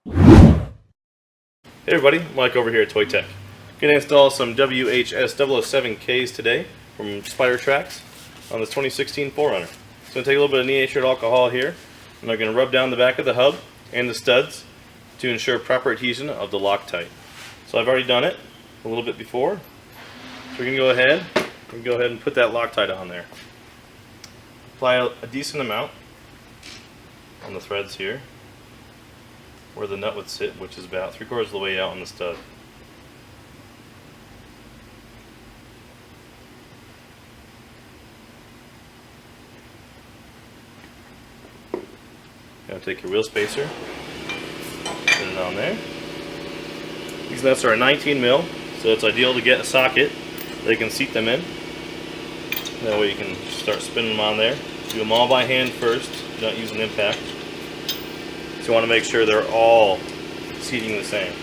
Hey everybody, Mike over here at ToyTec. Going to install some WHS-007Ks today from Spidertrax on this 2016 4Runner. So I'm going to take a little bit of denatured alcohol here, and I'm going to rub down the back of the hub and the studs to ensure proper adhesion of the Loctite. So I've already done it a little bit before, so we're going to go ahead and put that Loctite on there. Apply a decent amount on the threads here, where the nut would sit, which is about 3/4 of the way out on the stud. Now take your wheel spacer, put it on there. These nuts are a 19 mil, so it's ideal to get a socket that you can seat them in. That way you can start spinning them on there. Do them all by hand first, don't use an impact. So you want to make sure they're all seating the same.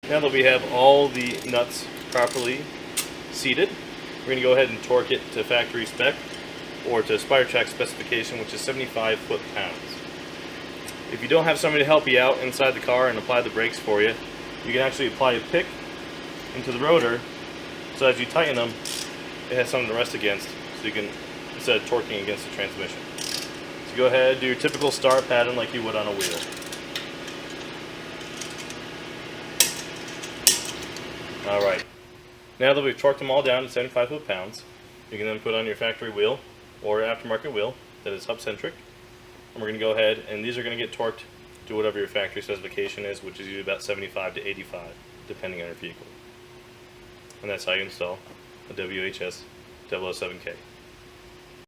Now that we have all the nuts properly seated, we're going to go ahead and torque it to factory spec, or to Spidertrax specification, which is 75 foot-pounds. If you don't have somebody to help you out inside the car and apply the brakes for you, you can actually apply a pick into the rotor, so as you tighten them, it has something to rest against, so you can, instead of torquing against the transmission. So go ahead, do your typical start pattern like you would on a wheel. Alright, now that we've torqued them all down to 75 foot-pounds, you can then put on your factory wheel or aftermarket wheel that is hub-centric. And we're going to go ahead, and these are going to get torqued to whatever your factory specification is, which is usually about 75 to 85, depending on your vehicle. And that's how you install a WHS-007K.